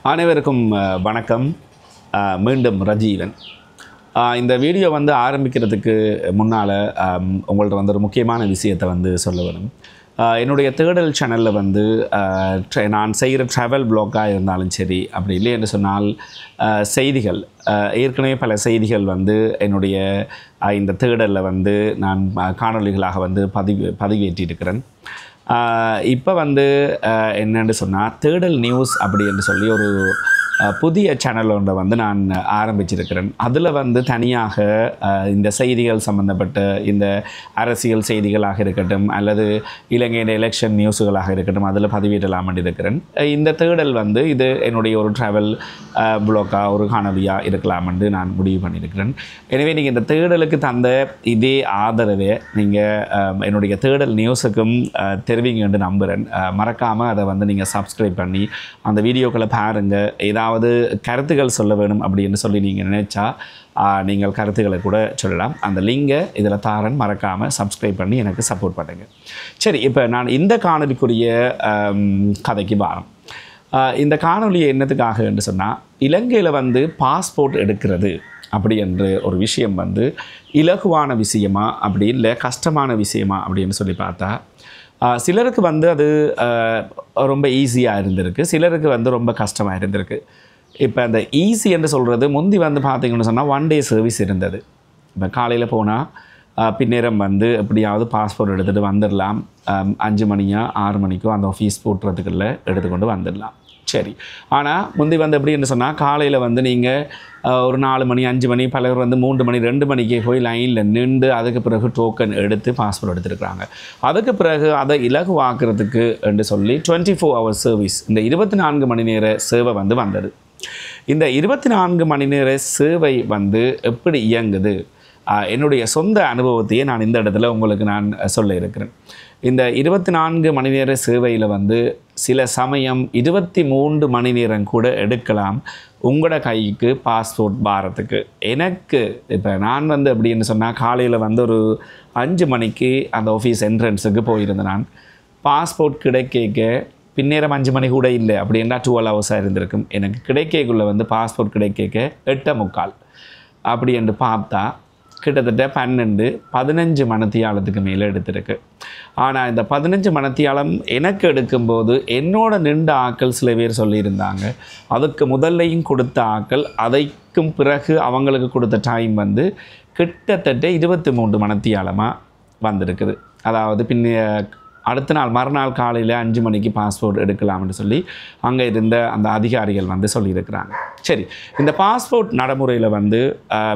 அனைவருக்கும் வணக்கம். மீண்டும் ரஜீவன். இந்த வீடியோ ஆரம்பிக்கிறதுக்கு முன்னால் உங்கள்ட்ட ஒரு முக்கியமான விஷயத்தை சொல்ல வேணும். என்னுடைய தேடல் சேனலில் நான் செய்கிற ட்ராவல் ப்ளாக்காக இருந்தாலும் சரி, அப்படி இல்லை என்று சொன்னால் செய்திகள், ஏற்கனவே பல செய்திகள் என்னுடைய இந்த தேடலில் நான் காணொளிகளாக பதிவேற்றியிருக்கிறேன். இப்போ என்னென்னு சொன்னால் தேடல் நியூஸ் அப்படி என்று சொல்லி ஒரு புதிய சேனல் ஒன்றை நான் ஆரம்பிச்சிருக்கிறேன். அதில் தனியாக இந்த செய்திகள் சம்பந்தப்பட்ட இந்த அரசியல் செய்திகளாக இருக்கட்டும் அல்லது இலங்கையின் எலெக்ஷன் நியூஸுகளாக இருக்கட்டும் அதில் பதிவிடலாம் இருக்கிறேன். இந்த தேடல் இது என்னுடைய ஒரு ட்ராவல் ப்ளாக்காக ஒரு காணொலியாக இருக்கலாம் என்று நான் முடிவு பண்ணியிருக்கிறேன். எனவே நீங்கள் இந்த தேடலுக்கு தந்த இதே ஆதரவை நீங்கள் என்னுடைய தேடல் நியூஸுக்கும் தெரிவிங்க என்று நம்புகிறேன். மறக்காமல் அதை நீங்கள் சப்ஸ்கிரைப் பண்ணி அந்த வீடியோக்களை பாருங்கள். ஏதாவது கருத்துக்கள் சொல்ல வேணும் அப்படின்னு சொல்லி நீங்கள் நினைச்சா நீங்கள் கருத்துக்களை கூட சொல்லலாம். அந்த லிங்கை இதில் தாரன், மறக்காமல் சப்ஸ்கிரைப் பண்ணி எனக்கு சப்போர்ட் பண்ணுங்க. சரி, இப்போ நான் இந்த காணொலிக்குரிய கதைக்கு வாரம். இந்த காணொலி என்னத்துக்காக என்று சொன்னால், இலங்கையில் பாஸ்போர்ட் எடுக்கிறது அப்படி என்ற ஒரு விஷயம் இலகுவான விஷயமா அப்படி இல்லை கஷ்டமான விஷயமா அப்படின்னு சொல்லி பார்த்தா, சிலருக்கு அது ரொம்ப ஈஸியாக இருந்திருக்கு, சிலருக்கு ரொம்ப கஷ்டமாக இருந்திருக்கு. இப்போ அந்த ஈஸி என்று சொல்கிறது முந்தி பார்த்தீங்கன்னு சொன்னால் 1 day சர்வீஸ் இருந்தது. இப்போ காலையில் போனால் பின்னேரம் எப்படியாவது பாஸ்போர்ட் எடுத்துகிட்டு வந்துடலாம். 5 மணியோ 6 மணிக்கோ அந்த ஆஃபீஸ் போட்டுறதுக்குள்ள எடுத்துக்கொண்டு வந்துடலாம். சரி, ஆனால் முந்தி எப்படின்னு சொன்னால் காலையில் நீங்கள் ஒரு 4 மணி 5 மணி, பலர் 3 மணி 2 மணிக்கே போய் லைனில் நின்று அதுக்கு பிறகு டோக்கன் எடுத்து பாஸ்போர்ட் எடுத்துருக்குறாங்க. அதுக்கு பிறகு அதை இலகுவாக்குறதுக்கு என்று சொல்லி 24 hour சர்வீஸ், இந்த 24 மணி நேர சேவை வந்தது. இந்த 24 மணி நேர சேவை எப்படி இயங்குது, என்னுடைய சொந்த அனுபவத்தையே நான் இந்த இடத்துல உங்களுக்கு நான் சொல்ல இருக்கிறேன். இந்த 24 மணி நேர சேவையில் சில சமயம் 23 மணி நேரம் கூட எடுக்கலாம் உங்களோட கைக்கு பாஸ்போர்ட் பாரத்துக்கு. எனக்கு இப்போ நான் அப்படின்னு சொன்னால் காலையில் ஒரு 5 மணிக்கு அந்த ஆஃபீஸ் என்ட்ரன்ஸுக்கு போயிருந்தேன். நான் பாஸ்போர்ட் கிடைக்க பின்னேரம் 5 மணி கூட இல்லை, அப்படின்னா 12 hours இருந்திருக்கும். எனக்கு கிடைக்கக்குள்ளே பாஸ்போர்ட் கிடைக்க 8:45 அப்படி என்று பார்த்தா கிட்டத்தட்ட 12-15 மணித்தியாலத்துக்கு மேலே எடுத்திருக்கு. ஆனால் இந்த 15 மணித்தியாலம் எனக்கு எடுக்கும்போது என்னோட நின்ற ஆக்கள் சில பேர் சொல்லியிருந்தாங்க, அதுக்கு முதல்லையும் கொடுத்த ஆக்கள் அதைக்கும் பிறகு அவங்களுக்கு கொடுத்த டைம் கிட்டத்தட்ட 23 மணித்தியாலமாக வந்திருக்குது. அதாவது அடுத்த நாள் மறுநாள் காலையில் 5 மணிக்கு பாஸ்போர்ட் எடுக்கலாம்னு சொல்லி அங்கே இருந்த அந்த அதிகாரிகள் சொல்லியிருக்கிறாங்க. சரி, இந்த பாஸ்போர்ட் நடைமுறையில்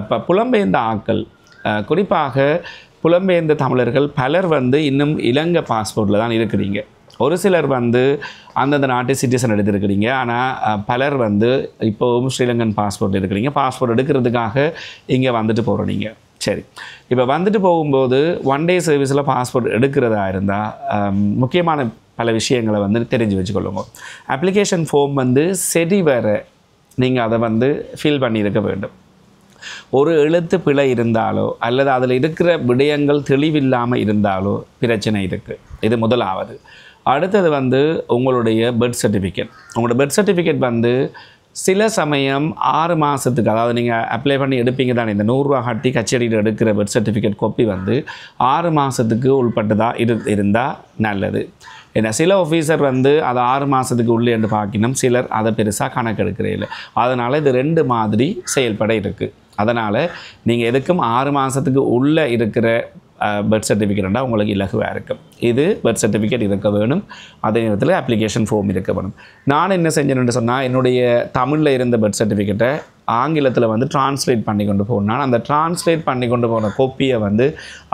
இப்போ புலம்பெயர்ந்த ஆக்கள், குறிப்பாக புலம்பெயர்ந்த தமிழர்கள் பலர் இன்னும் இலங்கை பாஸ்போர்ட்டில் தான் இருக்கிறீங்க. ஒரு சிலர் அந்தந்த நாட்டு சிட்டிசன் எடுத்துருக்கிறீங்க. ஆனால் பலர் இப்போவும் ஸ்ரீலங்கன் பாஸ்போர்ட் இருக்கிறீங்க. பாஸ்போர்ட் எடுக்கிறதுக்காக இங்கே போகிறோம் நீங்கள். சரி, இப்போ போகும்போது 1 day சர்வீஸில் பாஸ்போர்ட் எடுக்கிறதா இருந்தால் முக்கியமான பல விஷயங்களை தெரிஞ்சு வச்சுக்கொள்ளுங்க. அப்ளிகேஷன் ஃபார்ம் சரி வேறு நீங்கள் அதை ஃபில் பண்ணியிருக்க வேண்டும். ஒரு எழுத்து பிழை இருந்தாலோ அல்லது அதில் இருக்கிற விடயங்கள் தெளிவில்லாமல் இருந்தாலோ பிரச்சனை இருக்குது. இது முதலாவது. அடுத்தது உங்களுடைய பர்த் சர்டிஃபிகேட். உங்களோட பர்த் சர்டிஃபிகேட் சில சமயம் 6 மாதத்துக்கு, அதாவது நீங்கள் அப்ளை பண்ணி எடுப்பீங்க தானே, இந்த 100 ரூபா கட்டி கச்சேரியில் எடுக்கிற பர்த் சர்டிஃபிகேட் காப்பி 6 மாதத்துக்கு உள்பட்டதாக இருந்தால் நல்லது. ஏன்னா சில ஆஃபீஸர் அதை 6 மாதத்துக்கு உள்ளே என்று பார்க்கணும், சிலர் அதை பெருசாக கணக்கெடுக்கிறே இல்லை. அதனால் இது 2 மாதிரி செயல்பட இருக்குது. அதனால் நீங்கள் எதுக்கும் 6 மாதத்துக்கு உள்ளே இருக்கிற பர்த் சர்டிஃபிகேட்னா உங்களுக்கு இலகுவாக இருக்கும். இது பர்த் சர்டிஃபிகேட் இருக்க வேணும், அதே நேரத்தில் அப்ளிகேஷன் ஃபார்ம் இருக்க வேணும். நான் என்ன செஞ்சேன்னு சொன்னால், என்னுடைய தமிழில் இருந்த பர்த் சர்டிஃபிகேட்டை ஆங்கிலத்தில் ட்ரான்ஸ்லேட் பண்ணி கொண்டு போனால் அந்த ட்ரான்ஸ்லேட் பண்ணி கொண்டு போன கோப்பியை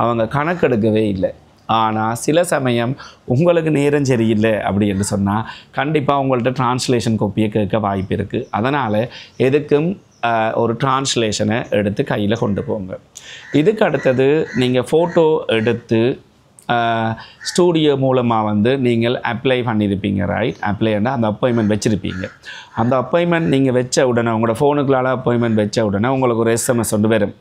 அவங்க கணக்கெடுக்கவே இல்லை. ஆனால் சில சமயம் உங்களுக்கு நேரம் சரியில்லை அப்படி என்று சொன்னால் கண்டிப்பாக உங்கள்கிட்ட ட்ரான்ஸ்லேஷன் கோப்பியை கேட்க வாய்ப்பு இருக்குது. அதனால் எதுக்கும் ஒரு ட்ரான்ஸ்லேஷனை எடுத்து கையில் கொண்டு போங்க. இதுக்கு அடுத்தது நீங்கள் ஃபோட்டோ எடுத்து ஸ்டூடியோ மூலமாக நீங்கள் அப்ளை பண்ணியிருப்பீங்க, ரைட்? அப்ளைன்னா அந்த அப்பாயின்மெண்ட் வச்சுருப்பீங்க. அந்த அப்பாயின்மெண்ட் நீங்கள் வச்ச உடனே உங்களோட ஃபோனுக்குள்ளால் அப்பாயின்மெண்ட் வச்ச உடனே உங்களுக்கு ஒரு SMS வரும்.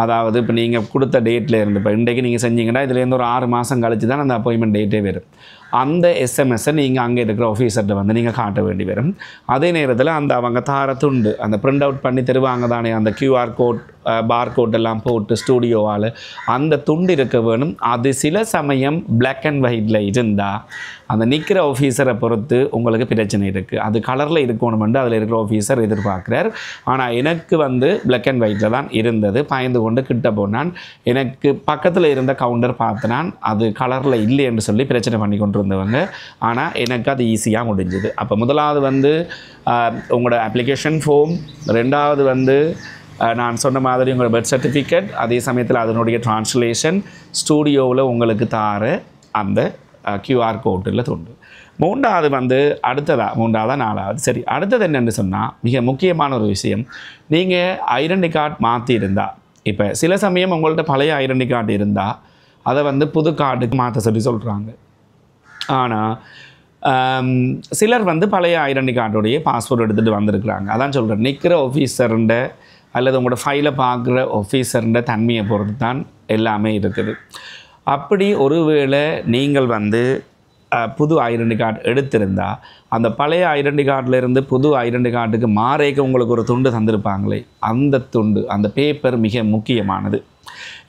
அதாவது இப்போ நீங்கள் கொடுத்த டேட்டில் இருந்து இப்போ இன்றைக்கு நீங்கள் செஞ்சீங்கன்னா இதுலேருந்து ஒரு 6 மாதம் கழிச்சு தான் அந்த அப்பாயின்மெண்ட் டேட்டே வரும். அந்த எஸ்எம்எஸ்ஸை நீங்கள் அங்கே இருக்கிற ஆஃபீஸர்கிட்ட வந்து நீங்கள் காட்ட வேண்டி வரும். அதே நேரத்தில் அந்த அவங்க தார துண்டு அந்த பிரிண்ட் அவுட் பண்ணி தருவாங்க தானே, அந்த கியூஆர் கோட் பார் கோட் எல்லாம் போட்டு ஸ்டூடியோவால் அந்த துண்டு இருக்க வேணும். அது சில சமயம் பிளாக் அண்ட் ஒயிட்டில் இருந்தால் அந்த நிற்கிற ஆஃபீஸரை பொறுத்து உங்களுக்கு பிரச்சனை இருக்குது. அது கலரில் இருக்கணுமென்று அதில் இருக்கிற ஆஃபீஸர் எதிர்பார்க்குறார். ஆனால் எனக்கு வந்து பிளாக் அண்ட் ஒயிட்டில் தான் இருந்தது. பயந்து கொண்டு கிட்ட போனான். எனக்கு பக்கத்தில் இருந்த கவுண்டர் பார்த்தினான், அது கலரில் இல்லை என்று சொல்லி பிரச்சனை பண்ணி கொண்டு இருந்தவங்க. ஆனால் எனக்கு அது ஈஸியாக முடிஞ்சுது. அப்போ முதலாவது வந்து உங்களோட அப்ளிகேஷன் ஃபார்ம், ரெண்டாவது வந்து நான் சொன்ன மாதிரி உங்களோட பர்த் சர்டிஃபிகேட், அதே சமயத்தில் அதனுடைய ட்ரான்ஸ்லேஷன், ஸ்டூடியோவில் உங்களுக்கு தார அந்த கியூஆர் கோட்டில் துண்டு. மூன்றாவது வந்து மூன்றாவதா நாலாவது சரி, அடுத்தது என்னென்னு சொன்னால் மிக முக்கியமான ஒரு விஷயம், நீங்கள் ஐடென்டி கார்டு மாற்றி இருந்தால், இப்போ சில சமயம் உங்கள்கிட்ட பழைய ஐடென்டி கார்டு இருந்தால் அதை வந்து புது கார்டுக்கு மாற்ற சொல்கிறாங்க. ஆனால் சிலர் வந்து பழைய ஐடென்டி கார்டுடைய பாஸ்போர்ட் எடுத்துகிட்டு வந்திருக்கிறாங்க. அதான் சொல்கிறேன், நிற்கிற ஆஃபீஸருண்ட அல்லது உங்களோட ஃபைலை பார்க்குற ஆஃபீஸருண்ட தன்மையை பொறுத்து தான் எல்லாமே இருக்குது. அப்படி ஒருவேளை நீங்கள் வந்து புது ஐடென்டி கார்டு எடுத்திருந்தால் அந்த பழைய ஐடென்டி கார்டிலேருந்து புது ஐடென்டி கார்டுக்கு மாறேக்க உங்களுக்கு ஒரு துண்டு தந்திருப்பாங்களே, அந்த துண்டு அந்த பேப்பர் மிக முக்கியமானது.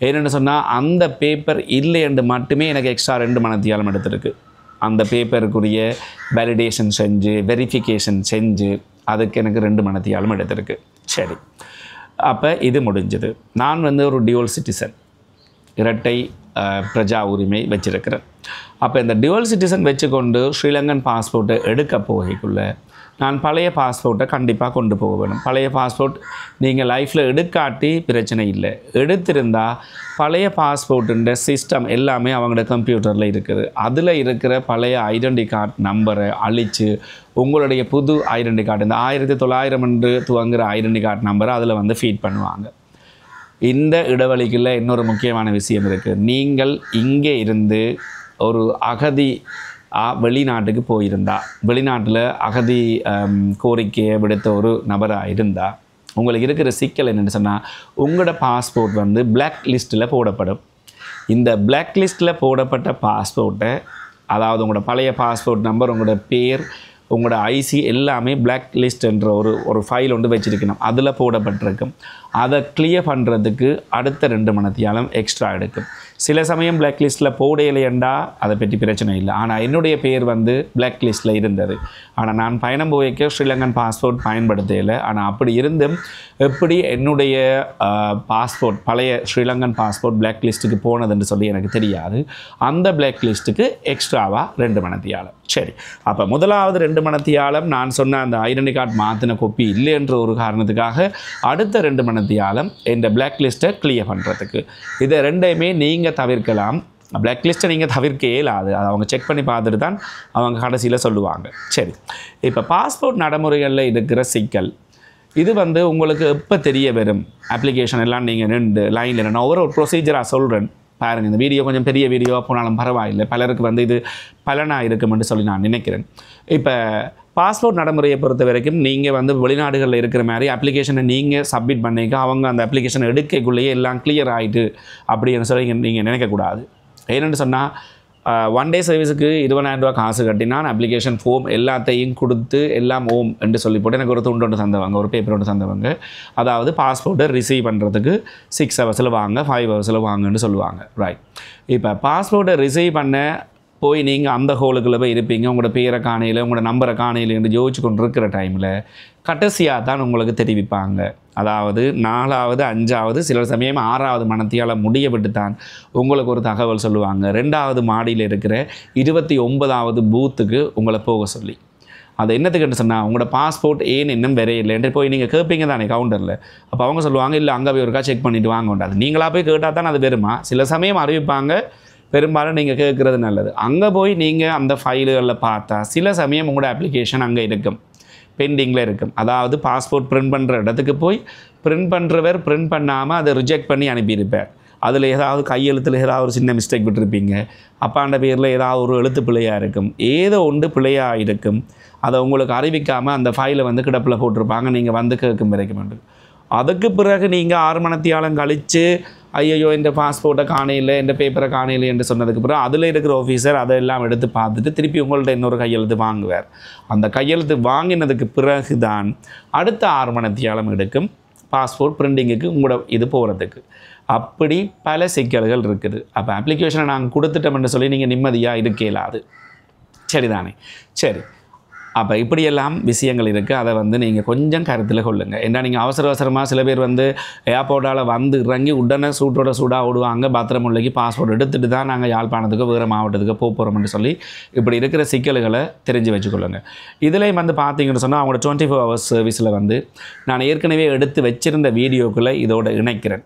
ஏன்னு சொன்னால் அந்த பேப்பர் இல்லை என்று மட்டுமே எனக்கு எக்ஸ்ட்ரா 2 மணித்தியாலம் எடுத்திருக்கு. அந்த பேப்பருக்குரிய வேலிடேஷன் செஞ்சு வெரிஃபிகேஷன் செஞ்சு அதுக்கு எனக்கு 2 மணித்தியாலம் எடுத்திருக்கு. சரி, அப்போ இது முடிஞ்சது. நான் வந்து ஒரு டியூவல் சிட்டிசன், இரட்டை பிரஜா உரிமை வச்சிருக்கிறேன். அப்போ இந்த டியூவல் சிட்டிசன் வச்சுக்கொண்டு ஸ்ரீலங்கன் பாஸ்போர்ட்டை எடுக்க போகக்குள்ளே நான் பழைய பாஸ்போர்ட்டை கண்டிப்பாக கொண்டு போக வேணும். பழைய பாஸ்போர்ட் நீங்கள் லைஃப்பில் எடுக்காட்டி பிரச்சனை இல்லை. எடுத்திருந்தால் பழைய பாஸ்போர்ட்டுன்ற சிஸ்டம் எல்லாமே அவங்களோட கம்ப்யூட்டரில் இருக்குது. அதில் இருக்கிற பழைய ஐடென்டி கார்டு நம்பரை அழித்து உங்களுடைய புது ஐடென்டி கார்டு, இந்த 1900 என்று துவங்குகிற ஐடென்டி கார்டு நம்பரை அதில் வந்து ஃபீட் பண்ணுவாங்க. இந்த இடைவெளிக்குள்ள இன்னொரு முக்கியமான விஷயம் இருக்குது. நீங்கள் இங்கே இருந்து ஒரு அகதி வெளிநாட்டுக்கு போயிருந்தால், வெளிநாட்டில் அகதி கோரிக்கையை விடுத்த ஒரு நபராக இருந்தால் உங்களுக்கு இருக்கிற சிக்கல் என்னென்னு சொன்னால், உங்களோட பாஸ்போர்ட் வந்து பிளாக் லிஸ்ட்டில் போடப்படும். இந்த பிளாக் லிஸ்ட்டில் போடப்பட்ட பாஸ்போர்ட்டை, அதாவது உங்களோட பழைய பாஸ்போர்ட் நம்பர், உங்களோட பேர், உங்களோட ஐசி எல்லாமே பிளாக் லிஸ்ட் என்ற ஒரு ஃபைல் ஒன்று வச்சுருக்கணும். அதில் போடப்பட்டிருக்கும். அதை கிளியர் பண்ணுறதுக்கு அடுத்த 2 மணித்தியாலம் எக்ஸ்ட்ரா எடுக்கும். சில சமயம் பிளாக் லிஸ்ட்டில் போடையிலையண்டா அதை பற்றி பிரச்சனை இல்லை. ஆனால் என்னுடைய பேர் வந்து பிளாக் லிஸ்ட்டில் இருந்தது. ஆனால் நான் பயணம் போய்க்க ஸ்ரீலங்கன் பாஸ்போர்ட் பயன்படுத்தலை. ஆனால் அப்படி இருந்தும் எப்படி என்னுடைய பாஸ்போர்ட் பழைய ஸ்ரீலங்கன் பாஸ்போர்ட் பிளாக் லிஸ்ட்டுக்கு போனதுன்னு சொல்லி எனக்கு தெரியாது. அந்த பிளாக் லிஸ்ட்டுக்கு எக்ஸ்ட்ராவாக 2 மணித்தியாலம். சரி, அப்போ முதலாவது 2 மணித்தியாலம் நான் சொன்ன அந்த ஐடென்டி கார்டு மாற்றின கோப்பி இல்லை என்ற ஒரு காரணத்துக்காக அடுத்த 2 மணித்தியாலம் இந்த பிளாக் லிஸ்ட்டை கிளியர் பண்ணுறதுக்கு. இதை ரெண்டையுமே நீங்கள் தவிர்க்கலாம். பிளாக் லிஸ்ட்டை நீங்கள் தவிர்க்க இயலாது. அதை அவங்க செக் பண்ணி பார்த்துட்டு தான் அவங்க கடைசியில் சொல்லுவாங்க. சரி, இப்போ பாஸ்போர்ட் நடைமுறைகளில் இருக்கிற சிக்கல் இது வந்து உங்களுக்கு எப்போ தெரிய வரும்? அப்ளிகேஷன் எல்லாம் நீங்கள் நின்று லைனில் நான் ஒரு ப்ரொசீஜராக சொல்கிறேன் பாருங்கள். இந்த வீடியோ கொஞ்சம் பெரிய வீடியோவாக போனாலும் பரவாயில்லை, பலருக்கு வந்து இது பலனாக இருக்குமென்று சொல்லி நான் நினைக்கிறேன். இப்போ பாஸ்போர்ட் நடைமுறையை பொறுத்த வரைக்கும் நீங்கள் வந்து வெளிநாடுகளில் இருக்கிற மாதிரி அப்ளிகேஷனை நீங்கள் சப்மிட் பண்ணிக்க அவங்க அந்த அப்ளிகேஷனை எடுக்கக்குள்ளேயே எல்லாம் கிளியர் ஆகிட்டு அப்படின்னு சொல்லி நீங்கள் நினைக்கக்கூடாது. ஏன்னு சொன்னால் 1 டே சர்வீஸுக்கு 20,000 ரூபா காசு கட்டினான், அப்ளிகேஷன் ஃபார்ம் எல்லாத்தையும் கொடுத்து எல்லாம் ஓம் என்று சொல்லி போட்டு எனக்கு ஒரு துண்டு ஒன்று தந்தவங்க, ஒரு பேப்பர் ஒன்று தந்தவங்க. அதாவது பாஸ்போர்ட்டை ரிசீவ் பண்ணுறதுக்கு 6 ஹவர்ஸில் வாங்க, 5 ஹவர்ஸில் வாங்கன்னு சொல்லுவாங்க. ரைட், இப்போ பாஸ்போர்ட்டை ரிசீவ் பண்ண போய் நீங்கள் அந்த ஹோலுக்குள்ளே போய் இருப்பீங்க. உங்களோட பேரை காணையில், உங்களோட நம்பரை காணையில் என்று யோசிச்சு கொண்டு இருக்கிற டைமில் கடைசியாக தான் உங்களுக்கு தெரிவிப்பாங்க. அதாவது 4வது 5வது சில சமயம் 6வது மணித்தியால முடிய விட்டு தான் உங்களுக்கு ஒரு தகவல் சொல்லுவாங்க. 2வது மாடியில் இருக்கிற 29வது பூத்துக்கு உங்களை போக சொல்லி. அது என்னத்துக்கிட்ட சொன்னால், உங்களோட பாஸ்போர்ட் ஏன் இன்னும் வேற இல்லைன்ட்டு போய் நீங்கள் கேட்பீங்க தானே கவுண்டரில். அப்போ அவங்க சொல்லுவாங்க, இல்லை அங்கே போய் ஒருக்கா செக் பண்ணிவிட்டு வாங்க உண்டாது. நீங்களாக போய் கேட்டால் தான் அது வருமா? சில சமயம் அறிவிப்பாங்க, பெரும்பாலும் நீங்கள் கேட்குறது நல்லது. அங்கே போய் நீங்கள் அந்த ஃபைலுகளில் பார்த்தா சில சமயம் உங்களோட அப்ளிகேஷன் அங்கே இருக்கும், பெண்டிங்கில் இருக்கும். அதாவது பாஸ்போர்ட் பிரிண்ட் பண்ணுற இடத்துக்கு போய் பிரிண்ட் பண்ணுறவர் பிரிண்ட் பண்ணாமல் அதை ரிஜெக்ட் பண்ணி அனுப்பியிருப்பார். அதில் ஏதாவது கையெழுத்தில் ஏதாவது ஒரு சின்ன மிஸ்டேக் விட்டுருப்பீங்க, அப்பாண்ட பேரில் ஏதாவது ஒரு எழுத்து பிழையாக இருக்கும், ஏதோ ஒன்று பிழையாக இருக்கும். அதை உங்களுக்கு அறிவிக்காமல் அந்த ஃபைலை வந்து கிடப்பில் போட்டிருப்பாங்க, நீங்கள் வந்து கேட்கும் வரைக்கும். அதுக்கு பிறகு நீங்கள் 6 மணித்தியாலம் கழித்து ஐயோ இந்த பாஸ்போர்ட்டை காணையில் இந்த பேப்பரை காணையில் என்று சொன்னதுக்கு பிறகு அதில் இருக்கிற ஆஃபீஸர் அதெல்லாம் எடுத்து பார்த்துட்டு திருப்பி உங்கள்கிட்ட இன்னொரு கையெழுத்து வாங்குவார். அந்த கையெழுத்து வாங்கினதுக்கு பிறகு தான் அடுத்த 6 மணித்தியாலம் எடுக்கும் பாஸ்போர்ட் பிரிண்டிங்குக்கு உங்களோட இது போகிறதுக்கு. அப்படி பல சிக்கல்கள் இருக்குது. அப்போ அப்ளிகேஷனை நாங்கள் கொடுத்துட்டோம்னு சொல்லி நீங்கள் நிம்மதியாக இருக்க இயலாது. சரிதானே? சரி, அப்போ இப்படியெல்லாம் விஷயங்கள் இருக்குது. அதை வந்து நீங்கள் கொஞ்சம் கருத்தில் கொள்ளுங்கள். ஏன்னா நீங்கள் அவசரமாக சில பேர் வந்து ஏர்போர்ட்டால் வந்து இறங்கி உடனே சூடாக ஓடுவாங்க. பத்திரமுல்லைக்கு பாஸ்போர்ட் எடுத்துகிட்டு தான் நாங்கள் யாழ்ப்பாணத்துக்கு வேறு மாவட்டத்துக்கு போகிறோம்னு சொல்லி இப்படி இருக்கிற சிக்கல்களை தெரிஞ்சு வச்சுக்கொள்ளுங்க. இதுலேயும் வந்து பார்த்தீங்கன்னு சொன்னால் அவங்களோட 24 hours சர்வீஸில் வந்து நான் ஏற்கனவே எடுத்து வச்சுருந்த வீடியோக்களை இதோடு இணைக்கிறேன்.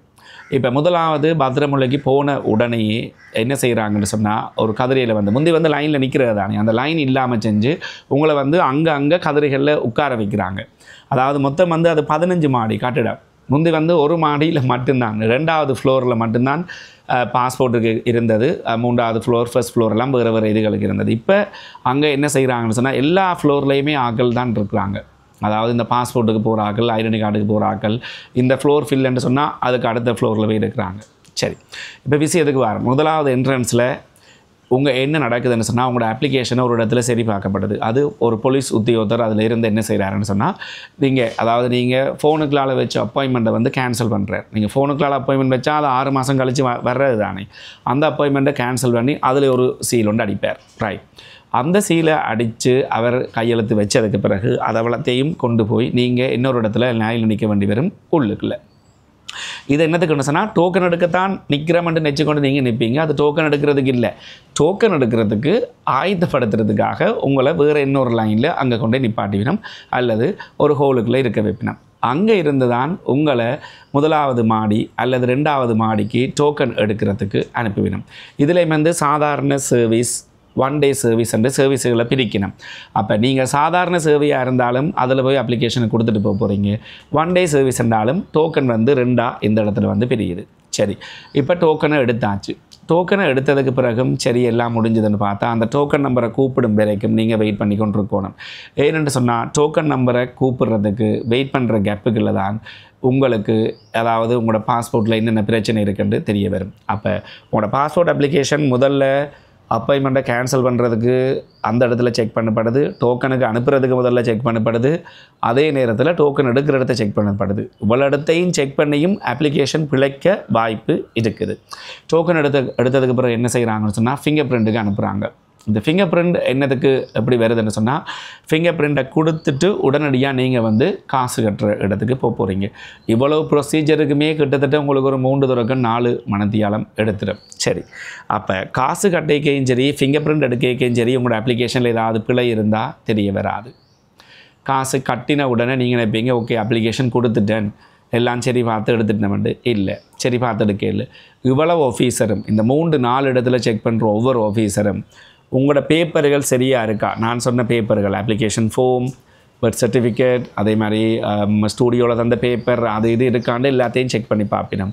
இப்போ முதலாவது பத்திரமுல்லைக்கு போன உடனேயே என்ன செய்கிறாங்கன்னு சொன்னால் ஒரு கதிரையில் வந்து முந்தி வந்து லைனில் நிற்கிறது தானே, அந்த லைன் இல்லாமல் செஞ்சு உங்களை வந்து அங்கே கதிரைகளில் உட்கார வைக்கிறாங்க. அதாவது மொத்தம் வந்து அது 15 மாடி கட்டிடம். முந்தி வந்து ஒரு மாடியில் மட்டும்தான் 2வது ஃப்ளோரில் மட்டும்தான் பாஸ்போர்ட்டுக்கு இருந்தது. 3வது ஃப்ளோர் ஃபர்ஸ்ட் ஃப்ளோரெல்லாம் வேறு இதுகளுக்கு இருந்தது. இப்போ அங்கே என்ன செய்கிறாங்கன்னு சொன்னால் எல்லா ஃப்ளோர்லேயுமே ஆட்கள் தான் இருக்கிறாங்க. அதாவது இந்த பாஸ்போர்ட்டுக்கு போகிற ஆக்கள், ஐடென்டி கார்டுக்கு போகிற ஆக்கள், இந்த ஃப்ளோர் ஃபில்லுன்னு சொன்னால் அதுக்கு அடுத்த ஃப்ளோரில் போய் இருக்கிறாங்க. சரி, இப்போ விஷயத்துக்கு வர முதலாவது என்ட்ரன்ஸில் உங்கள் என்ன நடக்குதுன்னு சொன்னால் உங்களோட அப்ளிகேஷனை ஒரு இடத்துல சரி பார்க்கப்படுது. அது ஒரு போலீஸ் உத்தியோகத்தர் அதில் இருந்து என்ன செய்கிறாருன்னு சொன்னால் நீங்கள் ஃபோனுக்களால் வச்ச அப்பாயின்மெண்ட்டை வந்து கேன்சல் பண்ணுறாரு. நீங்கள் ஃபோனுக்களால் அப்பாயின்மெண்ட் வச்சா அது 6 மாதம் கழித்து வர்றது தானே. அந்த அப்பாயின்மெண்ட்டை கேன்சல் பண்ணி அதில் ஒரு சீல் ஒன்று அடிப்பார். ரைட், அந்த சீலை அடித்து அவர் கையெழுத்து வச்சதுக்கு பிறகு அதவளத்தையும் கொண்டு போய் நீங்கள் இன்னொரு இடத்துல லைனில் நிற்க வேண்டி வரும் உள்ளுக்குள்ள. இது என்னத்துக்குன்னு சொன்னால் டோக்கன் எடுக்கத்தான் நிற்கிறமென்று நெச்சுக்கொண்டு நீங்கள் நிற்பீங்க. அது டோக்கன் எடுக்கிறதுக்கு இல்லை, டோக்கன் எடுக்கிறதுக்கு ஆயத்தப்படுத்துறதுக்காக உங்களை வேறு இன்னொரு லைனில் அங்கே கொண்டு நிப்பாட்டிவிடும் அல்லது ஒரு ஹோலுக்குள்ளே இருக்க வைப்பினோம். அங்கே இருந்து தான் உங்களை 1வது மாடி அல்லது 2வது மாடிக்கு டோக்கன் எடுக்கிறதுக்கு அனுப்பிவிடும். இதில் வந்து சாதாரண சர்வீஸ், 1 day சர்வீஸ் என்ற சர்வீஸுகளை பிரிக்கணும். அப்போ நீங்கள் சாதாரண சேவையாக இருந்தாலும் அதில் போய் அப்ளிகேஷனை கொடுத்துட்டு போகிறீங்க. 1 day சர்வீஸ் என்றாலும் டோக்கன் வந்து 2ஆக இந்த இடத்துல வந்து பிரியுது. சரி, இப்போ டோக்கனை எடுத்தாச்சு. டோக்கனை எடுத்ததுக்கு பிறகும் சரி எல்லாம் முடிஞ்சதுன்னு பார்த்தா அந்த டோக்கன் நம்பரை கூப்பிடும் வரைக்கும் நீங்கள் வெயிட் பண்ணி கொண்டு இருக்கணும். ஏன்னு சொன்னால் டோக்கன் நம்பரை கூப்பிடுறதுக்கு வெயிட் பண்ணுற கேப்புகளில் தான் உங்களுக்கு அதாவது உங்களோட பாஸ்போர்ட்டில் என்னென்ன பிரச்சனை இருக்குன்னு தெரிய வரும். அப்போ உங்களோட பாஸ்போர்ட் அப்ளிகேஷன் முதல்ல அப்பாயின்மெண்ட்டை கேன்சல் பண்ணுறதுக்கு அந்த இடத்துல செக் பண்ணப்படுது, டோக்கனுக்கு அனுப்புறதுக்கு முதல்ல செக் பண்ணப்படுது, அதே நேரத்தில் டோக்கன் எடுக்கிற இடத்த செக் பண்ணப்படுது. இவ்வளோ இடத்தையும் செக் பண்ணியும் அப்ளிகேஷன் பிழைக்க வாய்ப்பு இருக்குது. டோக்கன் எடுத்ததுக்கு பிறகு என்ன செய்கிறாங்கன்னு சொன்னால் ஃபிங்கர் பிரிண்ட்டுக்கு அனுப்புகிறாங்க. இந்த ஃபிங்கர் பிரிண்ட் என்னதுக்கு எப்படி வருதுன்னு சொன்னால் ஃபிங்கர் பிரிண்ட்டை கொடுத்துட்டு உடனடியாக நீங்கள் வந்து காசு கட்டுற இடத்துக்கு போகிறீங்க. இவ்வளோ ப்ரொசீஜருக்குமே கிட்டத்தட்ட உங்களுக்கு ஒரு 3 தொடக்கம் 4 மணித்தியாலம் எடுத்துடும். சரி, அப்போ காசு கட்டைக்கையும் சரி ஃபிங்கர் பிரிண்ட் எடுக்கையும் சரி உங்களோட அப்ளிகேஷனில் ஏதாவது பிழை இருந்தால் தெரிய வராது. காசு கட்டின உடனே நீங்கள் நினைப்பீங்க ஓகே அப்ளிகேஷன் கொடுத்துட்டேன் எல்லாம் சரி பார்த்து எடுத்துட்டேன்ட்டு. இல்லை, சரி பார்த்து எடுக்க இல்லை. இவ்வளோ ஆஃபீஸரும் இந்த 3-4 இடத்துல செக் பண்ணுற ஒவ்வொரு ஆஃபீஸரும் உங்களோட பேப்பர்கள் சரியாக இருக்கா, நான் சொன்ன பேப்பர்கள் அப்ளிகேஷன் ஃபார்ம், பர்த் சர்டிஃபிகேட், அதே மாதிரி ஸ்டூடியோவில் தந்த பேப்பர் அது இது இருக்காண்டு எல்லாத்தையும் செக் பண்ணி பார்ப்பினோம்.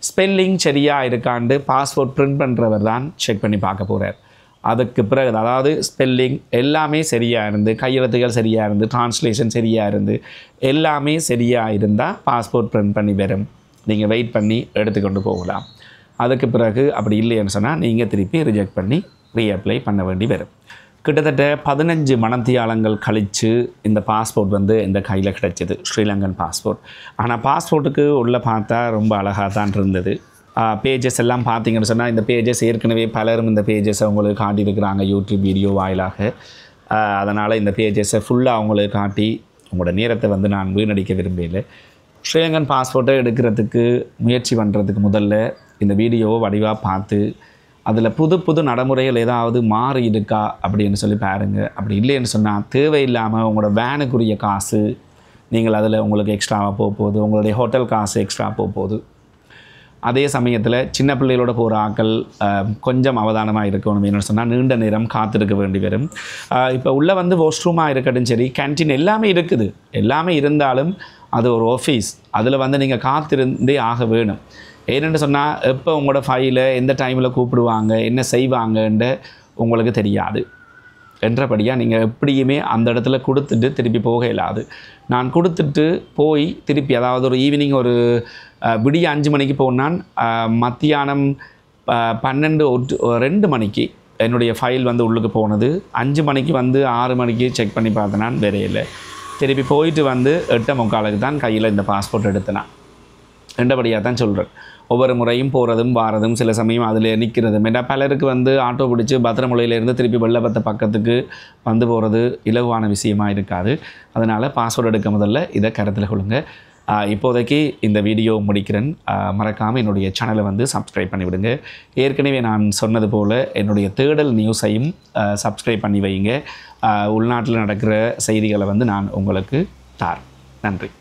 ஸ்பெல்லிங் சரியாக இருக்காண்டு பாஸ்போர்ட் பிரிண்ட் பண்ணுறவர் தான் செக் பண்ணி பார்க்க போகிறார். அதுக்கு பிறகு அதாவது ஸ்பெல்லிங் எல்லாமே சரியாக இருந்து, கையெழுத்துகள் சரியாக இருந்து, டிரான்ஸ்லேஷன் சரியாக இருந்து எல்லாமே சரியாக இருந்தால் பாஸ்போர்ட் பிரிண்ட் பண்ணி வரும். நீங்கள் வெயிட் பண்ணி எடுத்துக்கொண்டு போகலாம். அதுக்கு பிறகு அப்படி இல்லைன்னு சொன்னால் நீங்கள் திருப்பி ரிஜெக்ட் பண்ணி ரீஅப்ளை பண்ண வேண்டி வரும். கிட்டத்தட்ட 15 மணித்தியாலங்கள் கழித்து இந்த பாஸ்போர்ட் வந்து இந்த கையில் கிடச்சிது, ஸ்ரீலங்கன் பாஸ்போர்ட். ஆனால் பாஸ்போர்ட்டுக்கு உள்ளே பார்த்தா ரொம்ப அழகாக தான் இருந்தது. பேஜஸ் எல்லாம் பார்த்தீங்கன்னு சொன்னால் இந்த பேஜஸ் ஏற்கனவே பலரும் இந்த பேஜஸை அவங்களுக்கு காட்டியிருக்கிறாங்க யூடியூப் வீடியோ வாயிலாக. அதனால் இந்த பேஜஸை ஃபுல்லாக அவங்களுக்கு காட்டி உங்களோட நேரத்தை வந்து நான் வீணடிக்க விரும்பல. ஸ்ரீலங்கன் பாஸ்போர்ட்டை எடுக்கிறதுக்கு முயற்சி பண்ணுறதுக்கு முதல்ல இந்த வீடியோவை வடிவாக பார்த்து அதில் புது நடைமுறைகள் ஏதாவது மாறி இருக்கா அப்படின்னு சொல்லி பாருங்கள். அப்படி இல்லைன்னு சொன்னால் தேவையில்லாமல் உங்களோட வேனுக்குரிய காசு நீங்கள் அதில் உங்களுக்கு எக்ஸ்ட்ராவாக போகுது, உங்களுடைய ஹோட்டல் காசு எக்ஸ்ட்ரா போகுது. அதே சமயத்தில் சின்ன பிள்ளைகளோட போகிற ஆட்கள் கொஞ்சம் அவதானமாக இருக்கணும். என்னென்னு சொன்னால் நீண்ட நேரம் காத்திருக்க வேண்டி வரும். இப்போ உள்ளே வந்து வாஷ்ரூமாக இருக்கட்டும் சரி, கேன்டீன் எல்லாமே இருக்குது. எல்லாமே இருந்தாலும் அது ஒரு ஆஃபீஸ், அதில் வந்து நீங்கள் காத்திருந்தே ஆக வேணும். ஏன்னு சொன்னால் எப்போ உங்களோட ஃபைலை எந்த டைமில் கூப்பிடுவாங்க என்ன செய்வாங்கன்னு உங்களுக்கு தெரியாது. என்றபடியாக நீங்கள் எப்படியுமே அந்த இடத்துல கொடுத்துட்டு திருப்பி போக இயலாது. நான் கொடுத்துட்டு போய் திருப்பி அதாவது ஒரு ஈவினிங் ஒரு விடிய 5 மணிக்கு போனான், மத்தியானம் 2 மணிக்கு என்னுடைய ஃபைல் வந்து உள்ளுக்கு போனது. 5 மணிக்கு வந்து 6 மணிக்கு செக் பண்ணி பார்த்தேன், வேறே இல்லை. திருப்பி போயிட்டு வந்து 8:45 தான் கையில் இந்த பாஸ்போர்ட் எடுத்தேன். ரெண்டபடியாக தான் சொல்கிறேன். ஒவ்வொரு முறையும் போகிறதும் வாரதும் சில சமயம் அதில் நிற்கிறதும். ஏன்னா பலருக்கு வந்து ஆட்டோ பிடிச்சி பத்திரமுலையிலேருந்து திருப்பி வெள்ளப்பத்த பக்கத்துக்கு வந்து போகிறது இலகுவான விஷயமாக இருக்காது. அதனால் பாஸ்போர்ட் எடுக்க முதல்ல இதை கருத்தில் கொள்ளுங்க. இப்போதைக்கு இந்த வீடியோ முடிக்கிறேன். மறக்காமல் என்னுடைய சேனலை வந்து சப்ஸ்கிரைப் பண்ணிவிடுங்க. ஏற்கனவே நான் சொன்னது போல் என்னுடைய தேடல் நியூஸையும் சப்ஸ்கிரைப் பண்ணி வைங்க. உள்நாட்டில் நடக்கிற செய்திகளை வந்து நான் உங்களுக்கு தாரேன். நன்றி.